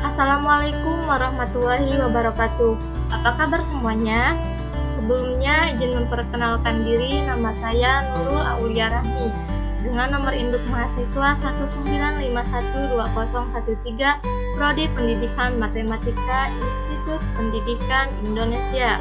Assalamualaikum warahmatullahi wabarakatuh. Apa kabar semuanya? Sebelumnya izin memperkenalkan diri, nama saya Nurul Aulia Rahmi dengan nomor induk mahasiswa 195120113 Prodi Pendidikan Matematika Institut Pendidikan Indonesia.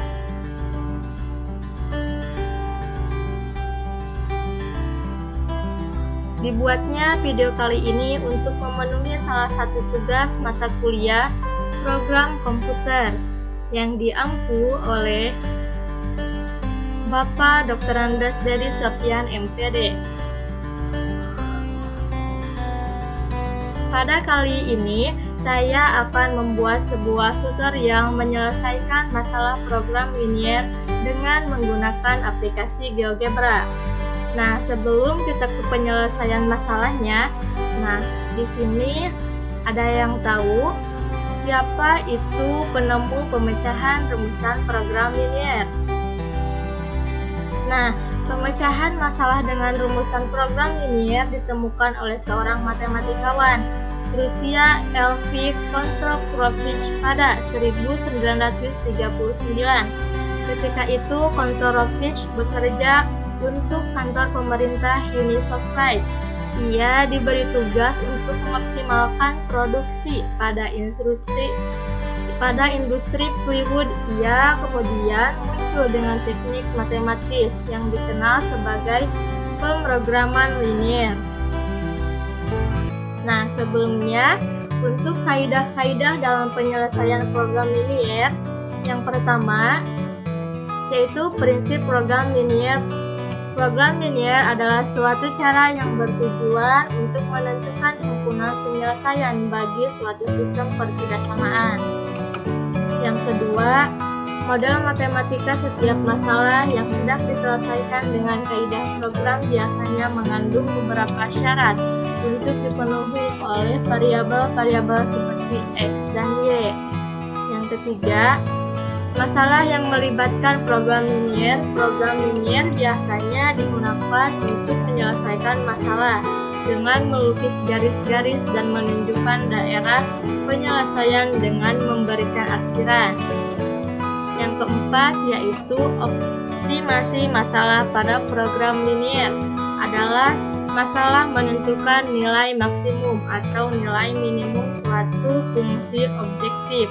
Dibuatnya video kali ini untuk memenuhi salah satu tugas mata kuliah program komputer yang diampu oleh Bapak Dr. Andes Dedi Sofyan MPD. Pada kali ini, saya akan membuat sebuah tutor yang menyelesaikan masalah program linier dengan menggunakan aplikasi GeoGebra. Nah, sebelum kita ke penyelesaian masalahnya, di sini ada yang tahu siapa itu penemu pemecahan rumusan program linier? Nah, pemecahan masalah dengan rumusan program linier ditemukan oleh seorang matematikawan Rusia L.V. Kontorovich pada 1939. Ketika itu, Kontorovich bekerja untuk kantor pemerintah Uni Soviet. Ia diberi tugas untuk mengoptimalkan produksi pada industri plywood. Ia kemudian muncul dengan teknik matematis yang dikenal sebagai pemrograman linier. Nah, sebelumnya untuk kaidah-kaidah dalam penyelesaian program linier, yang pertama yaitu prinsip program linier. Program linier adalah suatu cara yang bertujuan untuk menentukan himpunan penyelesaian bagi suatu sistem pertidaksamaan. Yang kedua, model matematika setiap masalah yang hendak diselesaikan dengan kaidah program biasanya mengandung beberapa syarat untuk dipenuhi oleh variabel-variabel seperti X dan Y. Yang ketiga, masalah yang melibatkan program linier biasanya digunakan untuk menyelesaikan masalah dengan melukis garis-garis dan menunjukkan daerah penyelesaian dengan memberikan arsiran. Yang keempat yaitu optimasi masalah pada program linier adalah masalah menentukan nilai maksimum atau nilai minimum suatu fungsi objektif.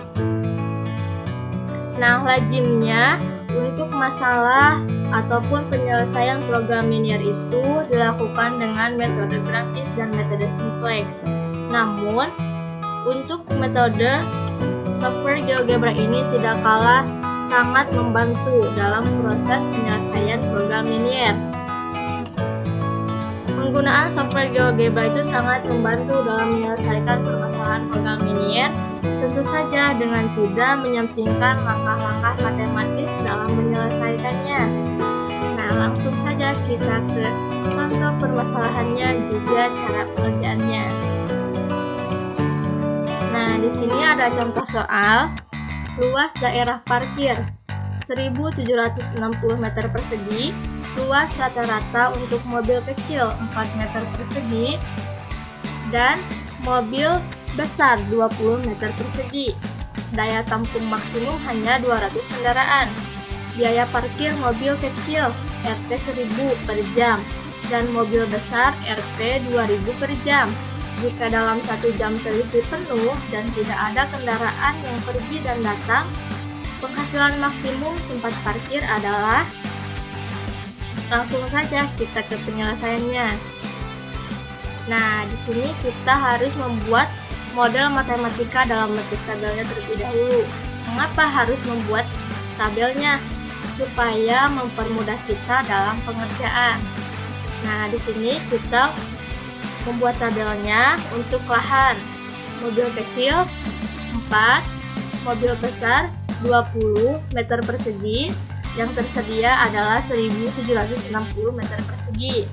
Nah, lazimnya untuk masalah ataupun penyelesaian program linier itu dilakukan dengan metode grafis dan metode simpleks. Namun, untuk metode software GeoGebra ini tidak kalah sangat membantu dalam proses penyelesaian program linier. Penggunaan software GeoGebra itu sangat membantu dalam menyelesaikan permasalahan program linier, tentu saja dengan tidak menyampingkan langkah-langkah matematis dalam menyelesaikannya. Nah, langsung saja kita ke contoh permasalahannya juga cara pengerjaannya. Nah, di sini ada contoh soal. Luas daerah parkir 1760 meter persegi, luas rata-rata untuk mobil kecil 4 meter persegi, dan mobil besar 20 meter persegi. Daya tampung maksimum hanya 200 kendaraan. Biaya parkir mobil kecil Rp 1.000 per jam dan mobil besar Rp 2.000 per jam. Jika dalam 1 jam terisi penuh dan tidak ada kendaraan yang pergi dan datang, penghasilan maksimum tempat parkir adalah. Langsung saja kita ke penyelesaiannya. Nah, di sini kita harus membuat model matematika dalam bentuk tabelnya terlebih dahulu. Mengapa harus membuat tabelnya? Supaya mempermudah kita dalam pengerjaan. Nah, di sini kita membuat tabelnya untuk lahan. Mobil kecil 4, mobil besar 20 meter persegi, yang tersedia adalah 1760 meter persegi.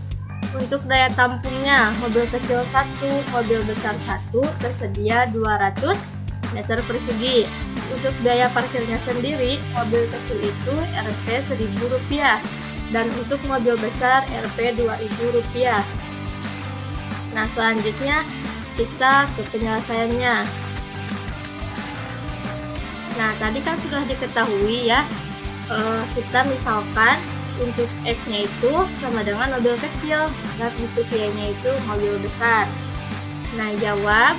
Untuk daya tampungnya, mobil kecil 1, mobil besar 1 tersedia 200 meter persegi. Untuk daya parkirnya sendiri, mobil kecil itu Rp 1.000 dan untuk mobil besar Rp 2.000. Nah, selanjutnya kita ke penyelesaiannya. Nah, tadi kan sudah diketahui ya, kita misalkan untuk X-nya itu sama dengan mobil kecil dan untuk Y-nya itu mobil besar. Nah, jawab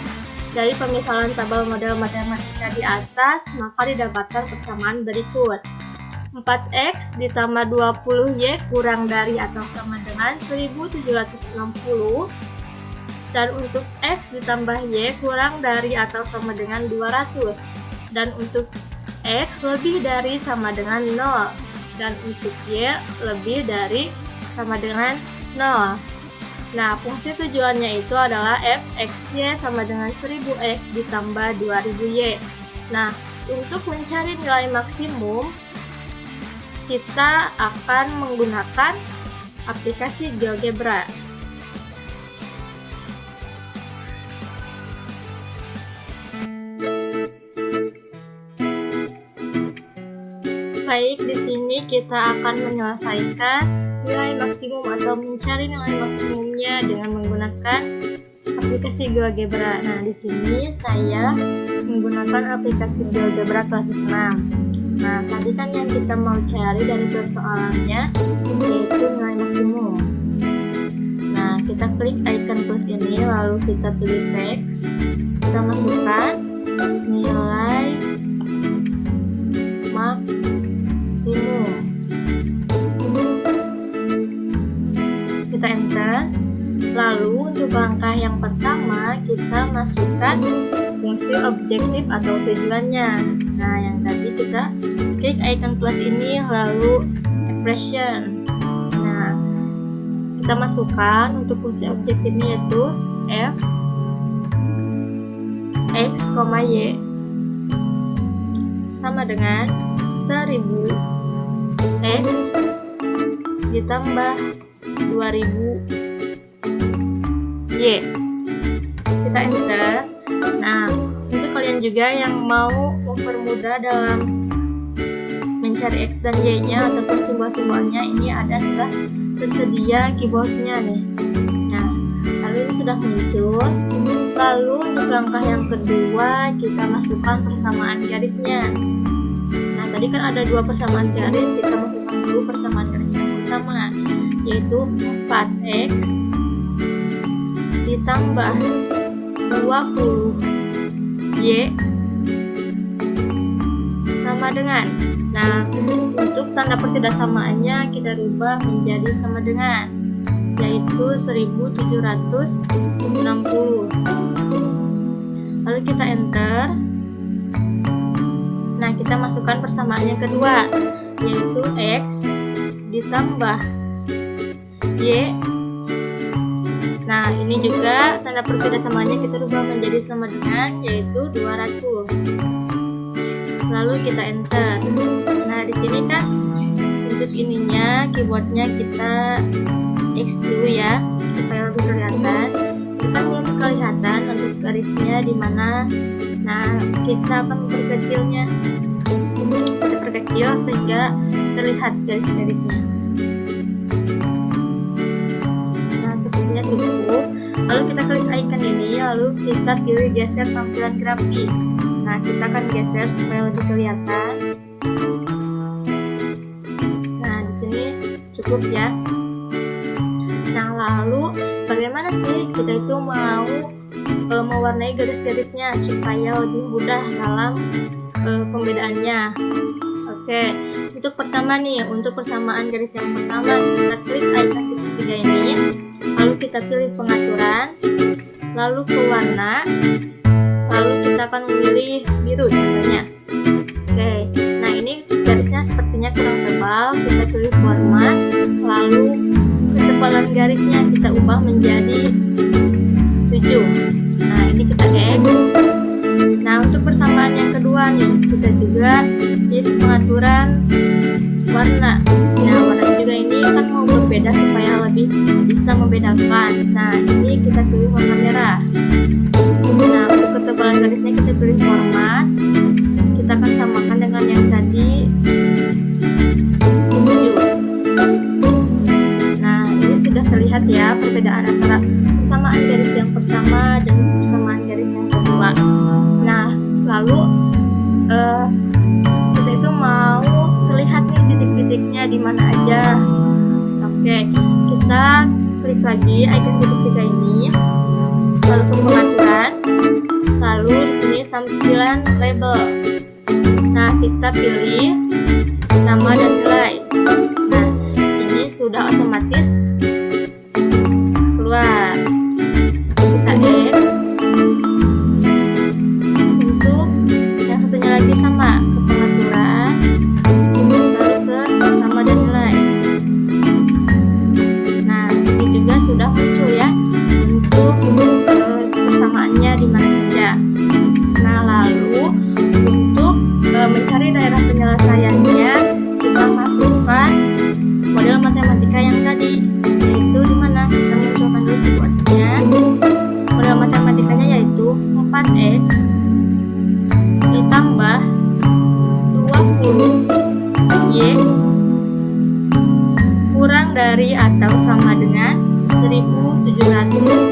dari pemisalan tabel model matematika di atas, maka didapatkan persamaan berikut. 4X ditambah 20Y kurang dari atau sama dengan 1760, dan untuk X ditambah Y kurang dari atau sama dengan 200, dan untuk X lebih dari sama dengan 0, dan untuk Y lebih dari sama dengan 0. Nah, fungsi tujuannya itu adalah f(x)y sama dengan 1000x ditambah 2000y. Nah, untuk mencari nilai maksimum, kita akan menggunakan aplikasi GeoGebra. Baik, di sini kita akan menyelesaikan nilai maksimum atau mencari nilai maksimumnya dengan menggunakan aplikasi GeoGebra. Nah, di sini saya menggunakan aplikasi GeoGebra kelas 6. Nah, tadi kan yang kita mau cari dari persoalannya yaitu nilai maksimum. Nah, kita klik icon plus ini, lalu kita pilih teks. Kita masukkan nilai maksimum. Kita enter. Lalu untuk langkah yang pertama kita masukkan fungsi objektif atau tujuannya. Nah, yang tadi kita klik icon plus ini lalu expression. Nah, kita masukkan untuk fungsi objektifnya yaitu f x, y sama dengan 1000x ditambah 2000y. Kita enter. Nah, untuk kalian juga yang mau mempermudah dalam mencari X dan Y-nya ataupun simbol-simbolnya, ini ada sudah tersedia keyboardnya nih. Nah, lalu ini sudah muncul. Lalu untuk langkah yang kedua kita masukkan persamaan garisnya. Nah, tadi kan ada dua persamaan garis, kita masukkan dulu persamaan garis yang pertama, yaitu 4X ditambah 20Y sama dengan. Nah, untuk tanda pertidaksamannya kita rubah menjadi sama dengan, yaitu 1760. Lalu kita enter. Nah, kita masukkan persamaan yang kedua, yaitu X ditambah Y. Nah, ini juga tanda pertidaksamannya kita rubah menjadi sama dengan, yaitu 200. Lalu kita enter. Nah, di sini kan untuk ininya keyboardnya kita X dulu ya supaya lebih kelihatan. Kita belum kelihatan untuk garisnya di mana. Nah, kita akan memperkecilnya. Kita perkecil sehingga terlihat garis-garisnya. Nah, sepertinya cukup. Lalu kita klik icon ini, lalu kita pilih geser tampilan grafik. Nah, kita akan geser supaya lebih kelihatan. Nah, di sini cukup ya. Nah, lalu bagaimana sih kita itu mau mewarnai garis-garisnya supaya lebih mudah dalam pembedaannya? Oke, untuk pertama nih, untuk persamaan garis yang pertama kita klik icon titik 3 ini, lalu kita pilih pengaturan, lalu ke warna, lalu kita akan memilih biru contohnya. Oke, nah ini garisnya sepertinya kurang tebal, kita pilih format, lalu ketebalan garisnya kita ubah menjadi 7. Nah, ini kita X. Nah, untuk persamaan yang kedua nih, kita juga di pengaturan warna. Nah, warna juga ini kan mau berbeda supaya lebih bisa membedakan. Nah, ini kita pilih warna merah. Nah, untuk ketebalan garisnya kita pilih format. Kita akan samakan dengan yang tadi 7. Nah, ini sudah terlihat ya perbedaan antara persamaan garis yang pertama dan persamaan garis yang kedua. Nah, lalu titiknya di mana aja. Oke, kita klik lagi icon titik 3 ini, lalu ke pengaturan, lalu di sini tampilan label. Nah, kita pilih nama dan nilai. Nah, ini sudah otomatis keluar. Kita X. Untuk yang satunya lagi sama, ke pengaturan, lalu ke nama dan nilai. Nah, ini juga sudah muncul ya untuk persamaannya di mana saja. Nah, lalu untuk mencari daerah penyelesaiannya, kita masukkan model matematika yang tadi, yaitu di mana kita munculkan dulu keyboardnya. Model matematikanya yaitu 4x ditambah 20y kurang dari atau sama dengan 1760.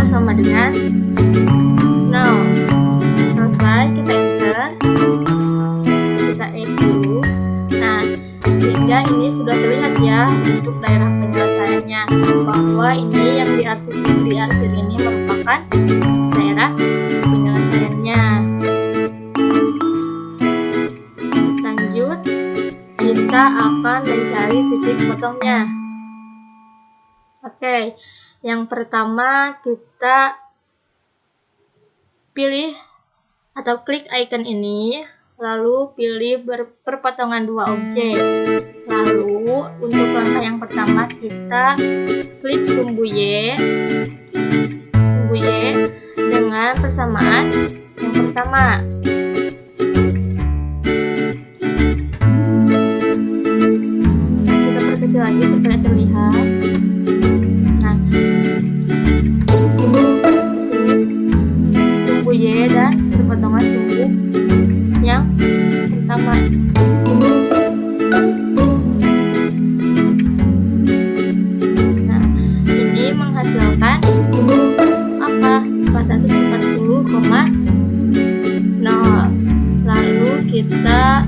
Sama dengan 0. Selesai, kita enter, kita X dulu. Nah, sehingga ini sudah terlihat ya untuk daerah penyelesaiannya, bahwa ini yang diarsir ini merupakan daerah penyelesaiannya. Lanjut, kita akan mencari titik potongnya. Oke. Yang pertama, kita pilih atau klik icon ini, lalu pilih perpotongan dua objek. Lalu untuk langkah yang pertama, kita klik sumbu Y dengan persamaan yang pertama. Kita perkecil lagi supaya terlihat. Y dan perpotongan sumbu yang pertama. Nah, ini menghasilkan apa? 440,0. Lalu kita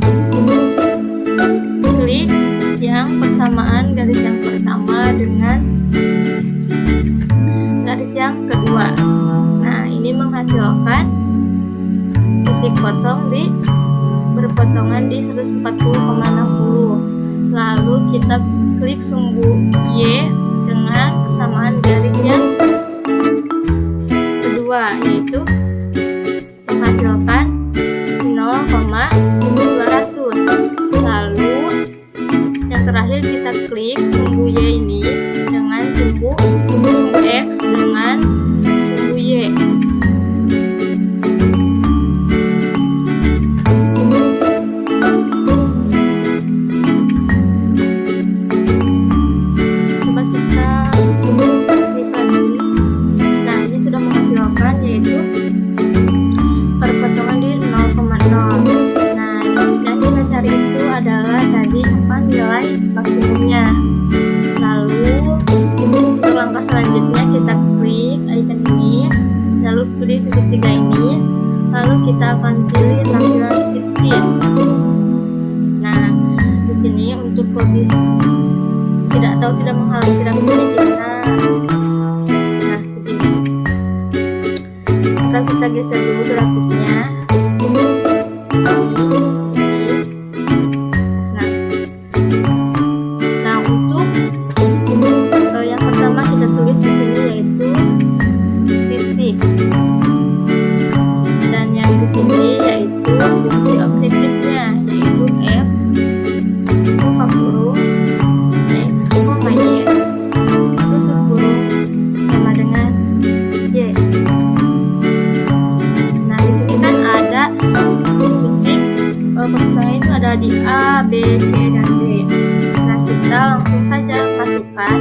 klik yang persamaan garis yang pertama dengan garis yang kedua. Nah, ini menghasilkan titik potong di berpotongan di 140,60. Lalu kita klik sumbu Y dengan persamaan garis yang kedua, yaitu menghasilkan 0,200. Lalu yang terakhir kita klik sumbu Y ini dengan sumbu X dengan sumbu Y. Coba kita klik lagi. Nah, ini sudah menghasilkan yaitu perpotongan di 0,0. Nah, yang kita cari itu adalah tadi apa, nilai maksimumnya. Lalu untuk langkah selanjutnya kita klik icon ini, lalu pilih titik 3 ini, lalu kita akan pilih tampilan speed sheet. Nah, di sini untuk lebih tidak menghalangi grafik ini segini. Maka kita geser dulu grafiknya. Nah, untuk yang pertama kita tulis di sini yaitu titik, dan yang di sini yaitu fungsi objektifnya yaitu f buka kurung x, y tutup kurung sama dengan 0. masukkan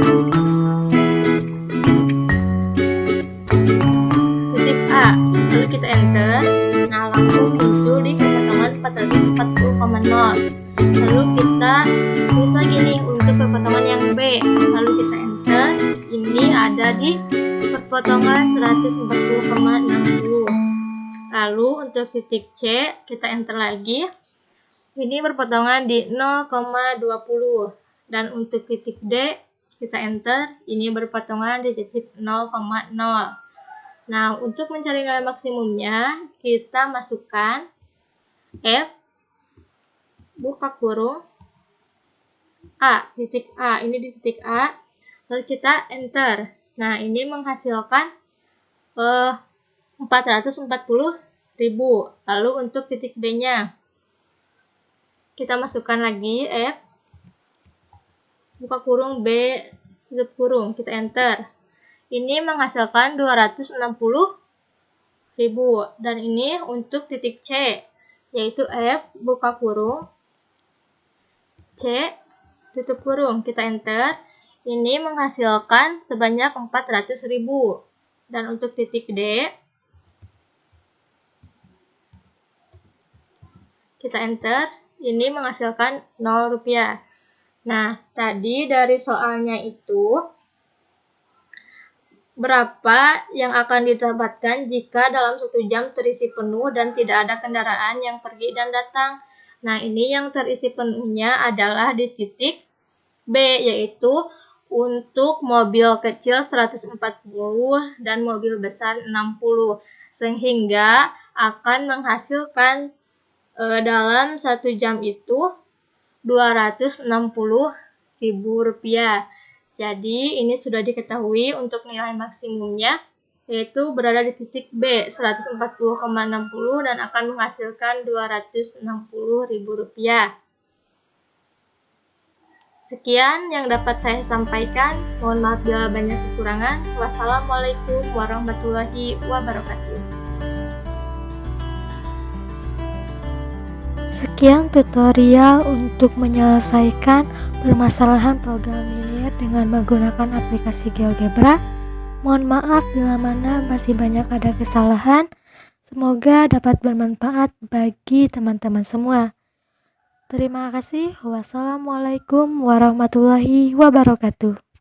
titik A, lalu kita enter. Nah, langsung muncul di perpotongan 440,0. Lalu kita tulis lagi nih untuk perpotongan yang B, lalu kita enter. Ini ada di perpotongan 140,60. Lalu untuk titik C kita enter lagi. Ini perpotongan di 0,20. Dan untuk titik D kita enter. Ini berpotongan di titik 0,0. Nah, untuk mencari nilai maksimumnya, kita masukkan F, buka kurung, A, titik A, ini di titik A, lalu kita enter. Nah, ini menghasilkan 440.000. Lalu untuk titik B-nya, kita masukkan lagi F, buka kurung, B, tutup kurung, kita enter. Ini menghasilkan 260.000. Dan ini untuk titik C, yaitu F, buka kurung, C, tutup kurung, kita enter. Ini menghasilkan sebanyak 400.000. Dan untuk titik D, kita enter. Ini menghasilkan 0 rupiah. Nah, tadi dari soalnya itu, berapa yang akan didapatkan jika dalam 1 jam terisi penuh dan tidak ada kendaraan yang pergi dan datang? Nah, ini yang terisi penuhnya adalah di titik B, yaitu untuk mobil kecil 140 dan mobil besar 60, sehingga akan menghasilkan dalam 1 jam itu 260.000 rupiah. Jadi ini sudah diketahui untuk nilai maksimumnya, yaitu berada di titik B 140,60 dan akan menghasilkan 260.000 rupiah. Sekian yang dapat saya sampaikan. Mohon maaf bila banyak kekurangan. Wassalamualaikum warahmatullahi wabarakatuh. Sekian tutorial untuk menyelesaikan permasalahan program linear dengan menggunakan aplikasi GeoGebra. Mohon maaf bila mana masih banyak ada kesalahan. Semoga dapat bermanfaat bagi teman-teman semua. Terima kasih. Wassalamualaikum warahmatullahi wabarakatuh.